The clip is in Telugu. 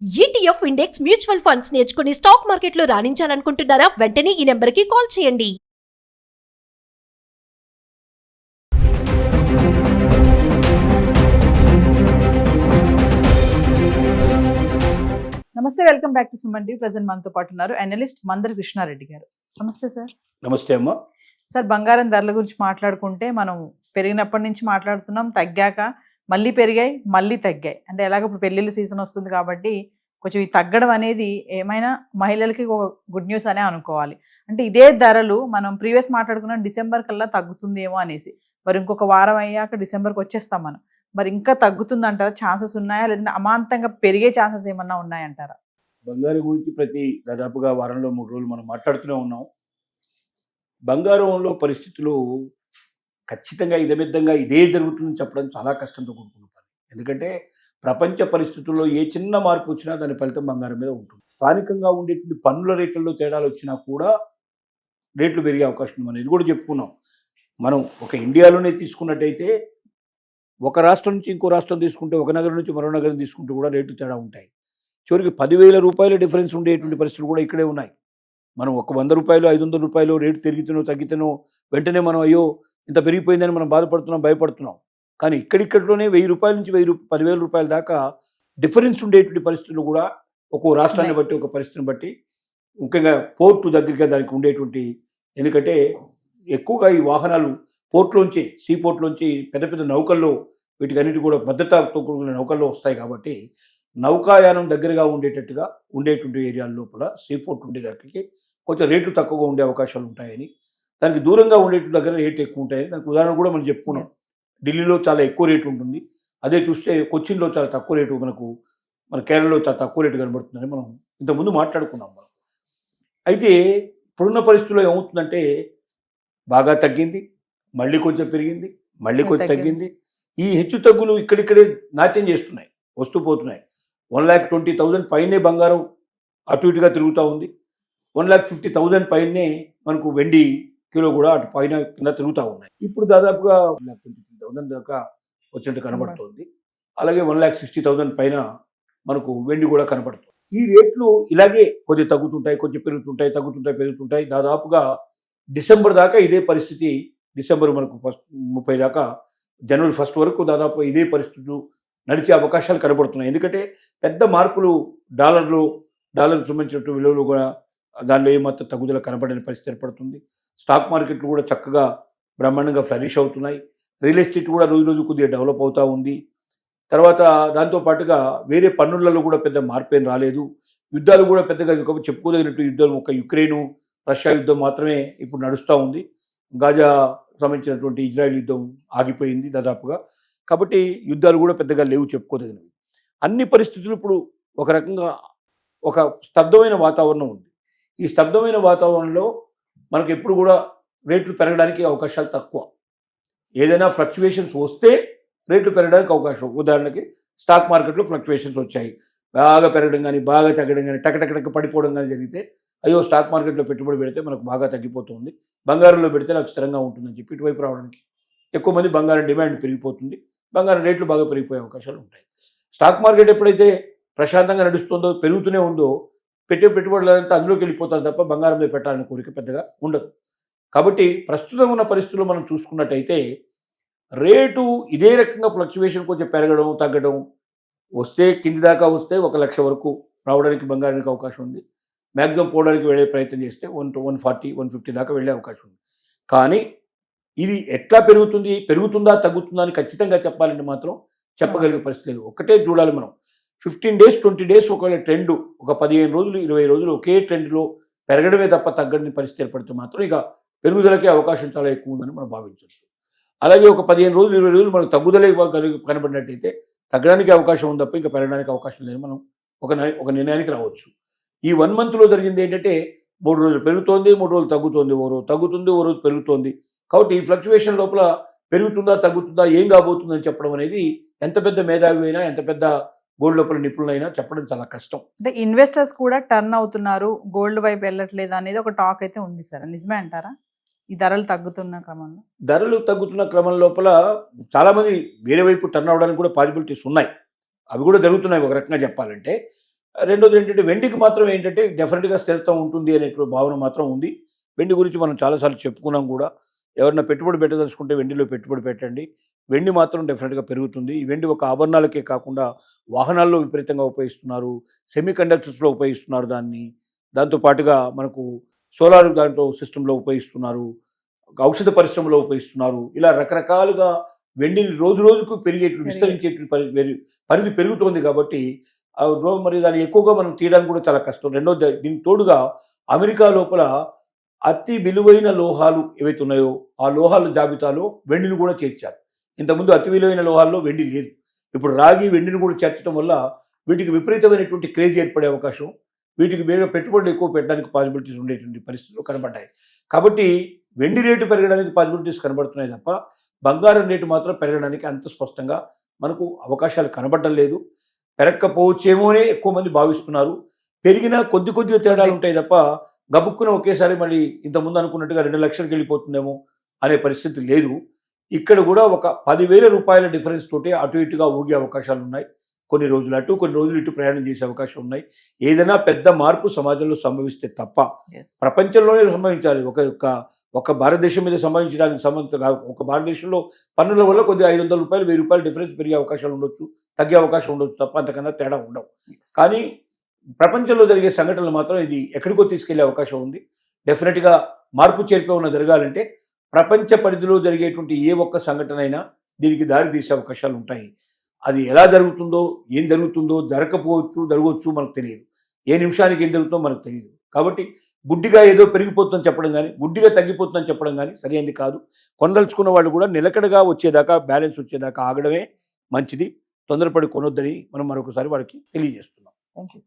ఈటీఎఫ్ ఇండెక్స్ మ్యూచువల్ ఫండ్స్ నేర్చుకుని స్టాక్ మార్కెట్లో రాణించాలనుకుంటున్నారా? వెంటనే ఈ నెంబర్కి కాల్ చేయండి. నమస్తే, welcome back to Suman TV. Present మనతో పాటు ఉన్నారు అనలిస్ట్ మందరి కృష్ణారెడ్డి గారు. నమస్తే సార్. నమస్తే అమ్మ. సార్, బంగారం ధరల గురించి మాట్లాడుకుంటే మనం పెరిగినప్పటి నుంచి మాట్లాడుతున్నాం, తగ్గాక మళ్ళీ పెరిగాయి, మళ్ళీ తగ్గాయి. అంటే ఎలాగ ఇప్పుడు పెళ్ళిళ్ళ సీజన్ వస్తుంది కాబట్టి కొంచెం ఈ తగ్గడం అనేది ఏమైనా మహిళలకి ఒక గుడ్ న్యూస్ అనే అనుకోవాలి. అంటే ఇదే ధరలు మనం ప్రీవియస్ మాట్లాడుకున్నాం డిసెంబర్ కల్లా తగ్గుతుందేమో అనేసి. మరి ఇంకొక వారం అయ్యాక డిసెంబర్కి వచ్చేస్తాం మనం. మరి ఇంకా తగ్గుతుంది అంటారా? ఛాన్సెస్ ఉన్నాయా, లేదంటే అమాంతంగా పెరిగే ఛాన్సెస్ ఏమన్నా ఉన్నాయంటారా? బంగారం గురించి దాదాపుగా వారంలో 3 రోజులు మనం మాట్లాడుతూనే ఉన్నాం. బంగారంలో పరిస్థితులు ఖచ్చితంగా ఇదమిద్దంగా ఇదే జరుగుతుందని చెప్పడం చాలా కష్టంతో కూడుకున్న పని. ఎందుకంటే ప్రపంచ పరిస్థితుల్లో ఏ చిన్న మార్పు వచ్చినా దాని ఫలితం బంగారం మీద ఉంటుంది. స్థానికంగా ఉండేటువంటి పన్నుల రేట్లలో తేడాలు వచ్చినా కూడా రేట్లు పెరిగే అవకాశం ఉంది. మనం ఇది కూడా చెప్పుకున్నాం. మనం ఒక ఇండియాలోనే తీసుకున్నట్టయితే ఒక రాష్ట్రం నుంచి ఇంకో రాష్ట్రం తీసుకుంటే, ఒక నగరం నుంచి మరో నగరం తీసుకుంటే కూడా రేట్లు తేడా ఉంటాయి. చివరికి 10,000 రూపాయల డిఫరెన్స్ ఉండేటువంటి పరిస్థితులు కూడా ఇక్కడే ఉన్నాయి. మనం ఒక 100 రూపాయలు 500 రూపాయలు రేటు తగ్గితేనో వెంటనే మనం అయ్యో ఇంత పెరిగిపోయిందని మనం బాధపడుతున్నాం, భయపడుతున్నాం. కానీ ఇక్కడిక్కడలోనే 1000 రూపాయల నుంచి 10,000 రూపాయల దాకా డిఫరెన్స్ ఉండేటువంటి పరిస్థితులు కూడా ఒక్కో రాష్ట్రాన్ని బట్టి, ఒక పరిస్థితిని బట్టి, ముఖ్యంగా పోర్టు దగ్గరగా దానికి ఉండేటువంటి, ఎందుకంటే ఎక్కువగా ఈ వాహనాలు పోర్ట్లోంచి, సీ పోర్ట్లోంచి పెద్ద పెద్ద నౌకల్లో, వీటికన్నిటి కూడా భద్రతతో కూడిన నౌకల్లో వస్తాయి కాబట్టి నౌకాయానం దగ్గరగా ఉండేటువంటి ఏరియాల లోపల సీ పోర్ట్ ఉండే దగ్గరికి కొంచెం రేట్లు తక్కువగా ఉండే అవకాశాలు ఉంటాయని, దానికి దూరంగా ఉండేటువంటి దగ్గర రేట్లు ఎక్కువ ఉంటాయని దానికి ఉదాహరణ కూడా మనం చెప్పుకున్నాం. ఢిల్లీలో చాలా ఎక్కువ రేటు ఉంటుంది. అదే చూస్తే కొచ్చిన్లో చాలా తక్కువ రేటు, మన కేరళలో చాలా తక్కువ రేటు కనబడుతుందని మనం ఇంతకుముందు మాట్లాడుకున్నాం మనం. అయితే ఇప్పుడున్న పరిస్థితుల్లో ఏమవుతుందంటే బాగా తగ్గింది, మళ్ళీ కొంచెం పెరిగింది, మళ్ళీ కొంచెం తగ్గింది. ఈ హెచ్చు తగ్గులు ఇక్కడిక్కడే నాట్యం చేస్తున్నాయి, వస్తూ పోతున్నాయి. 1,20,000 పైనే బంగారం అటు ఇటుగా తిరుగుతూ ఉంది. 1,50,000 పైనే మనకు వెండి కిలో కూడా అటు పైన కింద తిరుగుతూ ఉన్నాయి. ఇప్పుడు దాదాపుగా 1,23,000 దాకా వచ్చినట్టు కనబడుతుంది. అలాగే 1,60,000 పైన మనకు వెండి కూడా కనబడుతుంది. ఈ రేట్లు ఇలాగే కొద్దిగా తగ్గుతుంటాయి, కొంచెం పెరుగుతుంటాయి, తగ్గుతుంటాయి, పెరుగుతుంటాయి. దాదాపుగా డిసెంబర్ దాకా ఇదే పరిస్థితి. డిసెంబర్ మనకు 30 దాకా, జనవరి 1 వరకు దాదాపు ఇదే పరిస్థితులు నడిచే అవకాశాలు కనబడుతున్నాయి. ఎందుకంటే పెద్ద మార్పులు డాలర్కి సంబంధించినటువంటి విలువలు కూడా దానిలో ఏమాత్రం తగ్గుదల కనబడని పరిస్థితి ఏర్పడుతుంది. స్టాక్ మార్కెట్లు కూడా చక్కగా బ్రహ్మాండంగా ఫ్లరిష్ అవుతున్నాయి. రియల్ ఎస్టేట్ కూడా రోజు రోజు కొద్దిగా డెవలప్ అవుతూ ఉంది. తర్వాత దాంతోపాటుగా వేరే పన్నులలో కూడా పెద్ద మార్పు ఏం రాలేదు. యుద్ధాలు కూడా పెద్దగా చెప్పుకోదగినట్టు యుద్ధం ఒక యుక్రెయిన్ రష్యా యుద్ధం మాత్రమే ఇప్పుడు నడుస్తూ ఉంది. గాజా సంబంధించినటువంటి ఇజ్రాయెల్ యుద్ధం ఆగిపోయింది దాదాపుగా. కాబట్టి యుద్ధాలు కూడా పెద్దగా లేవు చెప్పుకోదగినవి. అన్ని పరిస్థితులు ఇప్పుడు ఒక రకంగా ఒక స్తబ్దమైన వాతావరణం ఉంది. ఈ స్తబ్దమైన వాతావరణంలో మనకు ఎప్పుడు కూడా రేట్లు పెరగడానికి అవకాశాలు తక్కువ. ఏదైనా ఫ్లక్చువేషన్స్ వస్తే రేట్లు పెరగడానికి అవకాశం. ఉదాహరణకి స్టాక్ మార్కెట్లో ఫ్లక్చువేషన్స్ వచ్చాయి, బాగా పెరగడం కానీ బాగా తగ్గడం కానీ టకటక పడిపోవడం కానీ జరిగితే అయ్యో స్టాక్ మార్కెట్లో పెట్టుబడి పెడితే మనకు బాగా తగ్గిపోతుంది, బంగారంలో పెడితే నాకు స్థిరంగా ఉంటుందని చెప్పి ఇటువైపు రావడానికి ఎక్కువ మంది బంగారం డిమాండ్ పెరిగిపోతుంది, బంగారం రేట్లు బాగా పెరిగిపోయే అవకాశాలు ఉంటాయి. స్టాక్ మార్కెట్ ఎప్పుడైతే ప్రశాంతంగా నడుస్తుందో, పెరుగుతూనే ఉందో, పెట్టుబడులంతా అందులోకి వెళ్ళిపోతారు తప్ప బంగారం మీద పెట్టాలనే కోరిక పెద్దగా ఉండదు. కాబట్టి ప్రస్తుతం ఉన్న పరిస్థితుల్లో మనం చూసుకున్నట్టయితే రేటు ఇదే రకంగా ఫ్లక్చువేషన్ కొంచెం పెరగడం తగ్గడం వస్తే, కింది దాకా వస్తే 1,00,000 వరకు రావడానికి బంగారానికి అవకాశం ఉంది. మ్యాక్సిమం పోవడానికి వెళ్ళే ప్రయత్నం చేస్తే 140, 150 దాకా వెళ్ళే అవకాశం ఉంది. కానీ ఇది ఎట్లా పెరుగుతుందా తగ్గుతుందా అని ఖచ్చితంగా చెప్పాలంటే మాత్రం చెప్పగలిగే పరిస్థితి లేదు. ఒక్కటే చూడాలి మనం, 15 డేస్ 20 డేస్ ఒకవేళ ట్రెండ్, ఒక 15 రోజులు 20 రోజులు ఒకే ట్రెండ్లో పెరగడమే తప్ప తగ్గని పరిస్థితి ఏర్పడితే మాత్రం ఇక పెరుగుదలకే అవకాశం చాలా ఎక్కువ ఉందని మనం భావించవచ్చు. అలాగే ఒక 15 రోజులు 20 రోజులు మనకు తగ్గుదలే కనబడినట్టయితే తగ్గడానికి అవకాశం ఉంది తప్ప ఇంకా పెరగడానికి అవకాశం లేదని మనం ఒక నిర్ణయానికి రావచ్చు. ఈ 1 మంత్లో జరిగింది ఏంటంటే 3 రోజులు పెరుగుతోంది, 3 రోజులు తగ్గుతోంది, ఓ రోజు తగ్గుతుంది, ఓ రోజు పెరుగుతోంది. కాబట్టి ఈ ఫ్లక్చువేషన్ లోపల పెరుగుతుందా తగ్గుతుందా ఏం కాబోతుందని చెప్పడం అనేది ఎంత పెద్ద మేధావి అయినా, ఎంత పెద్ద గోల్డ్ లోపల నిపుణులైనా చెప్పడం చాలా కష్టం. అంటే ఇన్వెస్టర్స్ కూడా టర్న్ అవుతున్నారు, గోల్డ్ వైపు వెళ్ళట్లేదు అనేది ఒక టాక్ అయితే ఉంది సార్. నిజమే అంటారా? ఈ ధరలు తగ్గుతున్న క్రమం లోపల చాలామంది వేరే వైపు టర్న్ అవడానికి కూడా పాసిబిలిటీస్ ఉన్నాయి. అవి కూడా జరుగుతున్నాయి ఒక రకంగా చెప్పాలంటే. రెండోది ఏంటంటే వెండికి మాత్రం ఏంటంటే డెఫినెట్గా స్థిరత్వం ఉంటుంది అనే భావన మాత్రం ఉంది. వెండి గురించి మనం చాలాసార్లు చెప్పుకున్నాం కూడా. ఎవరైనా పెట్టుబడి పెట్టదలుచుకుంటే వెండిలో పెట్టుబడి పెట్టండి. వెండి మాత్రం డెఫినెట్గా పెరుగుతుంది. ఈ వెండి ఒక ఆభరణాలకే కాకుండా వాహనాల్లో విపరీతంగా ఉపయోగిస్తున్నారు, సెమీ కండక్టర్స్లో ఉపయోగిస్తున్నారు దాన్ని. దాంతో పాటుగా మనకు సోలార్ దాంట్లో సిస్టంలో ఉపయోగిస్తున్నారు, ఔషధ పరిశ్రమలో ఉపయోగిస్తున్నారు. ఇలా రకరకాలుగా వెండిని రోజు రోజుకు విస్తరించేటువంటి పరిధి పెరుగుతోంది కాబట్టి మరి దాన్ని ఎక్కువగా మనం తీయడానికి కూడా చాలా కష్టం. రెండోది దీనికి తోడుగా అమెరికా లోపల అతి విలువైన లోహాలు ఏవైతే ఉన్నాయో ఆ లోహాల జాబితాలో వెండిని కూడా చేర్చారు. ఇంతకుముందు అతి విలువైన లోహాల్లో వెండి లేదు. ఇప్పుడు రాగి వెండిని కూడా చేర్చడం వల్ల వీటికి విపరీతమైనటువంటి క్రేజ్ ఏర్పడే అవకాశం, వీటికి వేరే పెట్టుబడులు ఎక్కువ పెట్టడానికి పాసిబిలిటీస్ ఉండేటువంటి పరిస్థితులు కనబడ్డాయి. కాబట్టి వెండి రేటు పెరగడానికి పాసిబిలిటీస్ కనబడుతున్నాయి తప్ప బంగారం రేటు మాత్రం పెరగడానికి అంత స్పష్టంగా మనకు అవకాశాలు కనబడడం లేదు. పెరగకపోవచ్చేమో అనే ఎక్కువ మంది భావిస్తున్నారు. పెరిగినా కొద్దిగా తేడాలు ఉంటాయి తప్ప గబుక్కున ఒకేసారి మళ్ళీ ఇంతకుముందు అనుకున్నట్టుగా 2 లక్షలకు వెళ్ళిపోతుందేమో అనే పరిస్థితి లేదు. ఇక్కడ కూడా ఒక 10,000 రూపాయల డిఫరెన్స్ తోటి అటు ఇటుగా ఊగే అవకాశాలు ఉన్నాయి. కొన్ని రోజులు అటు కొన్ని రోజులు ఇటు ప్రయాణం చేసే అవకాశం ఉన్నాయి. ఏదైనా పెద్ద మార్పు సమాజంలో సంభవిస్తే తప్ప ప్రపంచంలోనే సంభవించాలి. ఒక భారతదేశం మీద సంభవించడానికి సంబంధం కాదు. ఒక భారతదేశంలో పన్నుల వల్ల కొద్దిగా 500 రూపాయలు 1000 రూపాయలు డిఫరెన్స్ పెరిగే అవకాశాలు ఉండొచ్చు, తగ్గే అవకాశం ఉండొచ్చు తప్ప అంతకన్నా తేడా ఉండవు. కానీ ప్రపంచంలో జరిగే సంఘటనలు మాత్రం ఇది ఎక్కడికో తీసుకెళ్లే అవకాశం ఉంది. డెఫినెట్గా మార్పు చేర్పు జరగాలంటే ప్రపంచ పరిధిలో జరిగేటువంటి ఏ ఒక్క సంఘటన అయినా దీనికి దారి తీసే అవకాశాలు ఉంటాయి. అది ఎలా జరుగుతుందో, ఏం జరుగుతుందో, జరగకపోవచ్చు, జరగవచ్చు, మనకు తెలియదు. ఏ నిమిషానికి ఏం జరుగుతుందో మనకు తెలియదు. కాబట్టి గుడ్డిగా ఏదో పెరిగిపోతుందని చెప్పడం కానీ, గుడ్డిగా తగ్గిపోతుందని చెప్పడం కానీ సరైనది కాదు. కొనదలుచుకున్న వాళ్ళు కూడా నిలకడగా వచ్చేదాకా, బ్యాలెన్స్ వచ్చేదాకా ఆగడమే మంచిది. తొందరపడి కొనొద్దని మనం మరొకసారి వాళ్ళకి తెలియజేస్తున్నాం. Thank you.